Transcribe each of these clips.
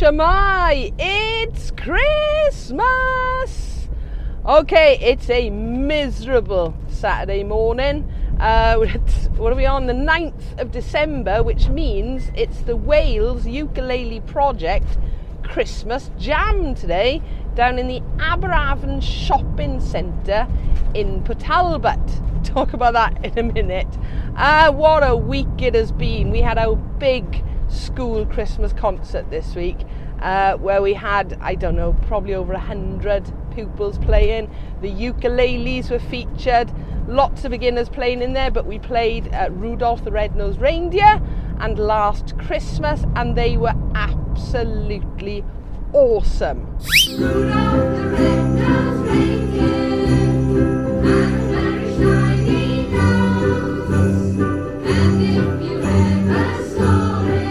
Shamai, it's Christmas! Okay, it's a miserable Saturday morning. What are we on? The 9th of December, which means it's the Wales Ukulele Project Christmas Jam today down in the Aberafan shopping centre in Talbot. Talk about that in a minute. What a week it has been. We had our big school Christmas concert this week where we had, I don't know, probably over 100 pupils playing. The ukuleles were featured, lots of beginners playing in there, but we played Rudolph the Red-Nosed Reindeer and Last Christmas, and they were absolutely awesome. Rudolph the red-nosed reindeer had a very shiny nose, and if you ever saw it,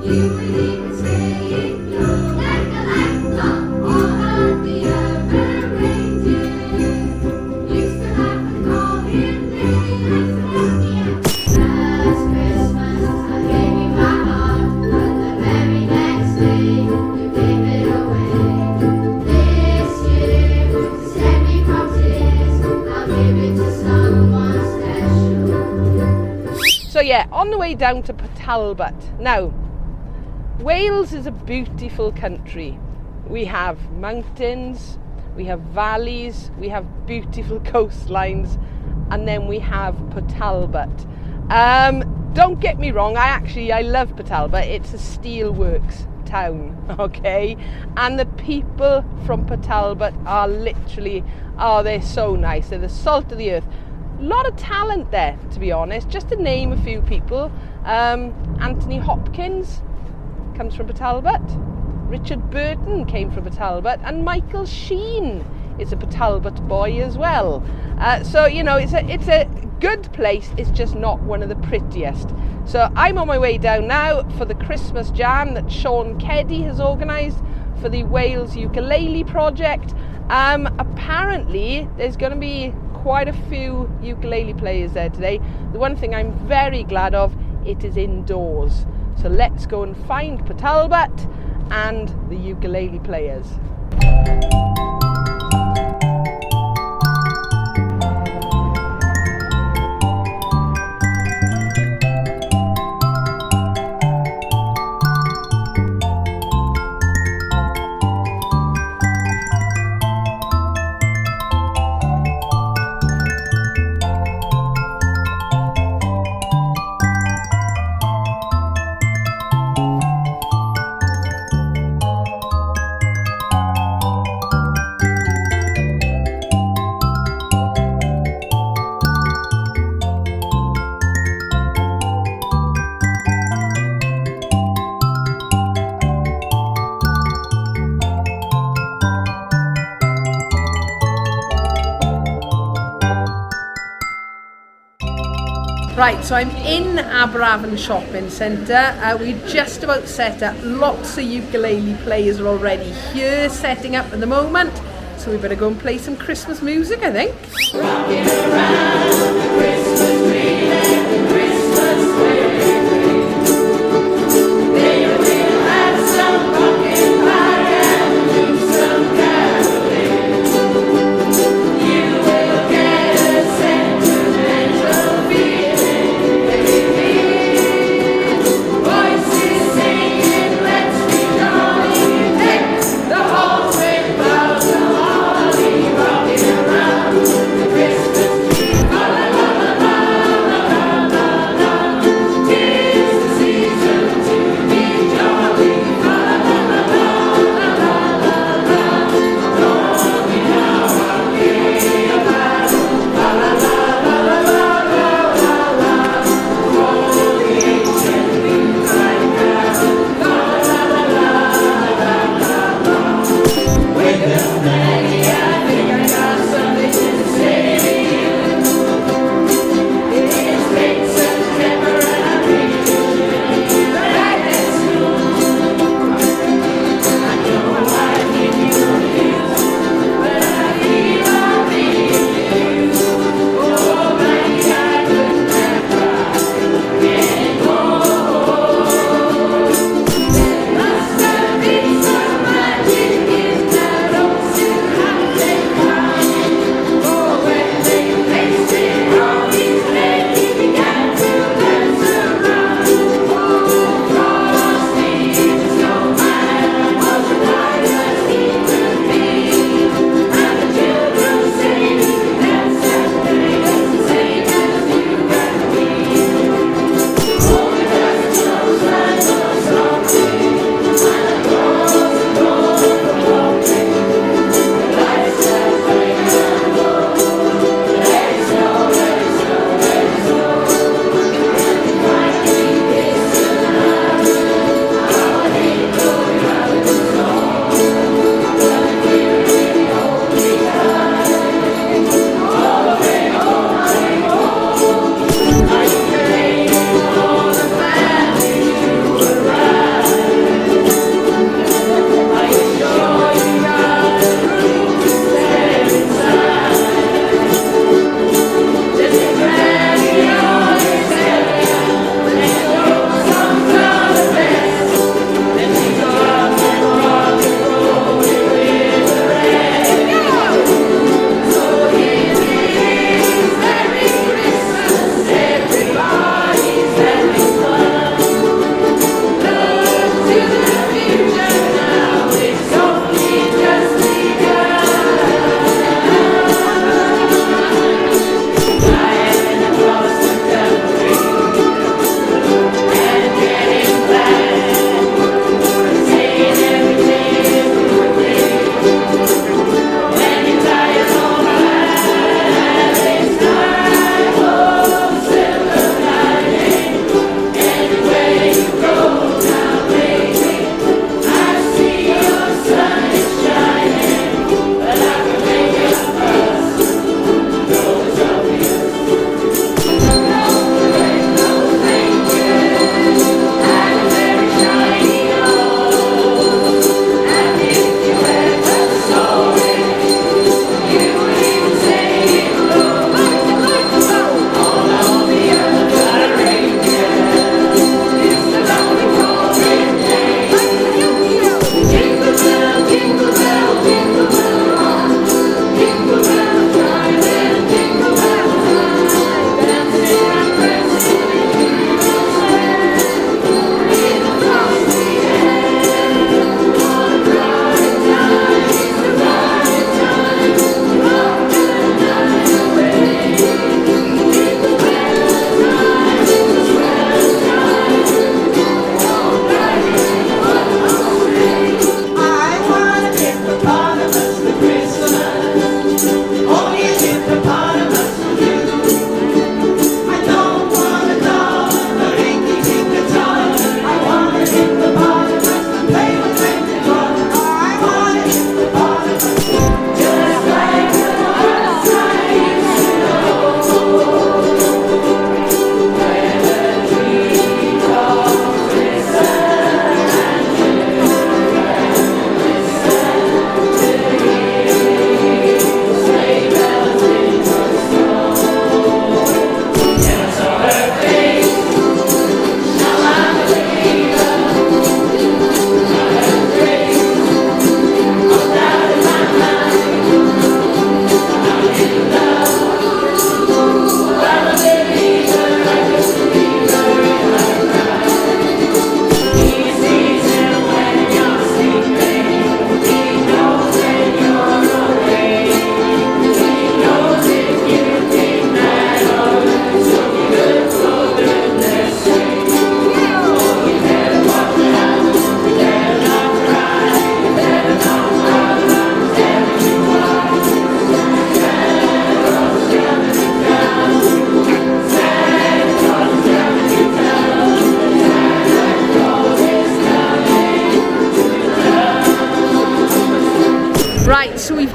you would even say it glowed like a laptop. All of the other reindeer used to laugh and call him names. Last Christmas I gave you my heart, but the very next day you gave it away. This year, to save me from tears, I'll give it to someone special. So yeah, on the way down to Talbot. Now, Wales is a beautiful country. We have mountains, we have valleys, we have beautiful coastlines, and then we have Talbot. Don't get me wrong, I love Talbot. It's a steelworks town, okay? And the people from Talbot are literally, they're so nice. They're the salt of the earth. A lot of talent there, to be honest. Just to name a few people, Anthony Hopkins comes from Talbot. Richard Burton came from Talbot, and Michael Sheen is a Talbot boy as well. So you know, it's a good place. It's just not one of the prettiest. So I'm on my way down now for the Christmas Jam that Sean Keddy has organised for the Wales Ukulele Project. Apparently there's going to be quite a few ukulele players there today. The one thing I'm very glad of, it is indoors. So let's go and find Talbot and the ukulele players. Right, so I'm in Aberafan shopping centre. We're just about set up. Lots of ukulele players are already here setting up at the moment. So we better go and play some Christmas music, I think. Rocking around the Christmas tree, let the Christmas tree. They will have some pumpkin pie and do some caroling. You will get a sentimental feeling. Voices singing, let's be jolly. Deck the halls with boughs of holly, rocking around the Christmas tree.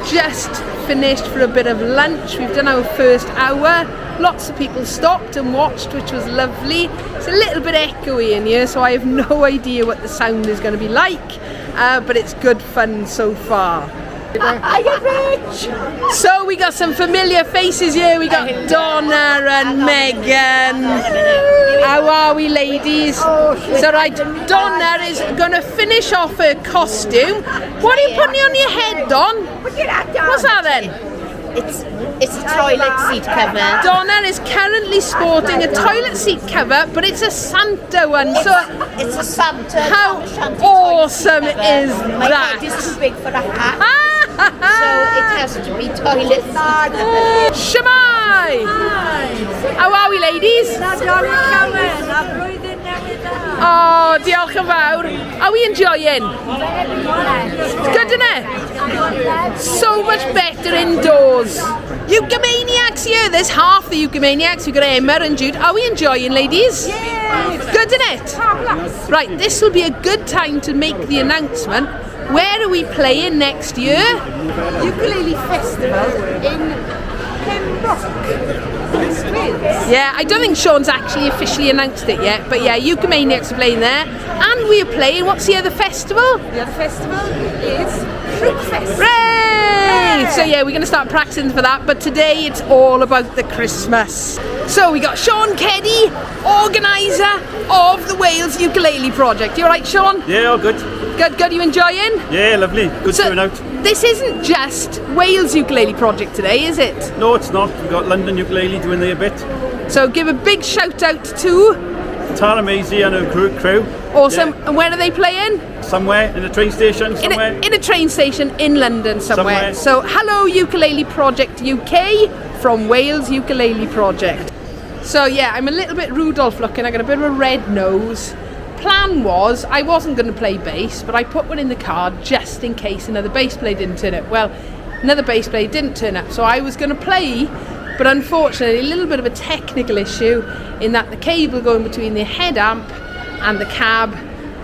just finished for a bit of lunch. We've done our first hour. Lots of people stopped and watched, which was lovely. It's a little bit echoey in here, so I have no idea what the sound is going to be like, but it's good fun so far. I get rich! So we got some familiar faces here. We got Donna and Megan. How are we, ladies? So right, Donna is going to finish off her costume. What are you putting on your head, Don? What's that then? It's a toilet seat cover. Donna is currently sporting a toilet seat cover, but it's a Santa one. So It's a Santa. how Shanty awesome toilet seat is cover. My that? head is too big for a hat, so it has to be toilet seat cover. Shemai! How are we, ladies? Oh, diolch yn fawr. Are we enjoying? It's good, isn't it? So much better indoors. Ukumaniacs here. There's half the Ukumaniacs. We've got Emma and Jude. Are we enjoying, ladies? Yes. Good, isn't it? Right, this will be a good time to make the announcement. Where are we playing next year? Ukulele Festival in Pembroke. Yeah, I don't think Sean's actually officially announced it yet, but yeah, Ukumaniacs are playing there. And we're playing, what's the other festival? The other festival is Fruit Fest. Hooray! So yeah, we're going to start practicing for that, but today it's all about the Christmas. So we got Sean Keddy, organiser of the Wales Ukulele Project. You alright, Sean? Yeah, all good. Good, you enjoying? Yeah, lovely. Good So, turnout. this isn't just Wales Ukulele Project today, is it? No, it's not. We've got London Ukulele doing their bit. So give a big shout out to Tara Maisie and her crew. Awesome. Yeah, And where are they playing? somewhere in a train station, somewhere. In a train station in London somewhere. Somewhere. So hello Ukulele Project UK from Wales Ukulele Project. So yeah, I'm a little bit Rudolph looking. I got a bit of a red nose. Plan was I wasn't going to play bass, but I put one in the car just in case another bass player didn't turn up. Well, another bass player didn't turn up, so I was going to play, but unfortunately a little bit of a technical issue in that the cable going between the head amp and the cab,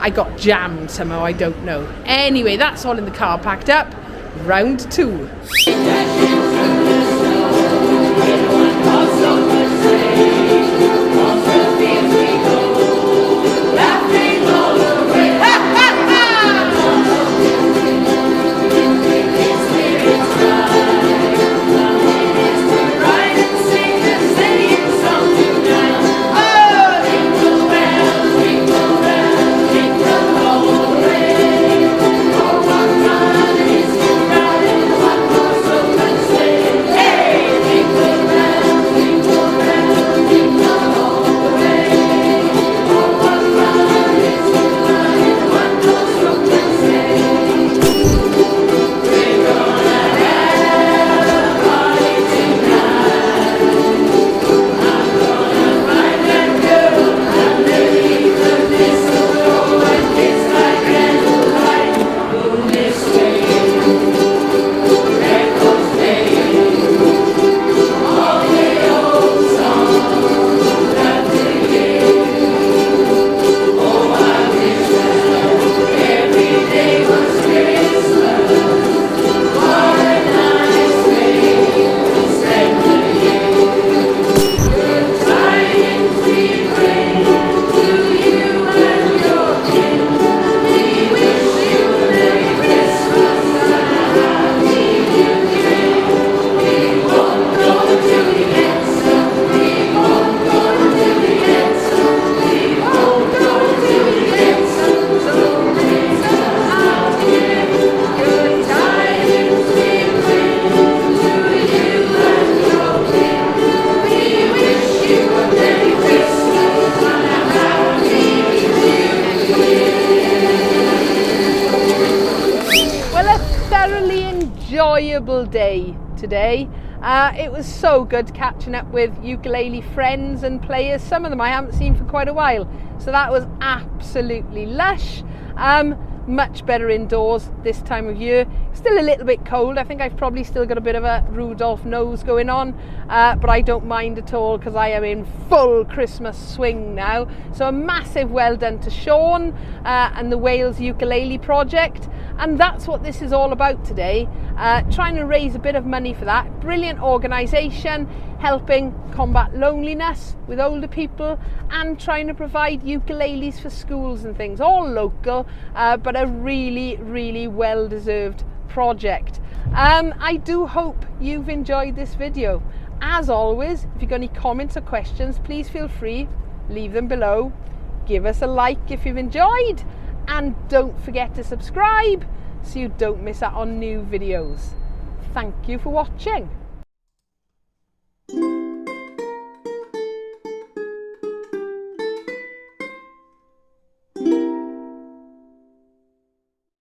I got jammed somehow, I don't know. Anyway, that's all in the car packed up. Round 2. Enjoyable day today. It was so good catching up with ukulele friends and players. Some of them I haven't seen for quite a while, so that was absolutely lush. Much better indoors this time of year. Still a little bit cold. I think I've probably still got a bit of a Rudolph nose going on, but I don't mind at all because I am in full Christmas swing now. So a massive well done to Sean and the Wales Ukulele Project, and that's what this is all about today, trying to raise a bit of money for that. Brilliant organisation, helping combat loneliness with older people and trying to provide ukuleles for schools and things, all local, but a really, really well-deserved project. I do hope you've enjoyed this video. As always, if you've got any comments or questions, please feel free, leave them below. Give us a like if you've enjoyed, and don't forget to subscribe so you don't miss out on new videos. Thank you for watching.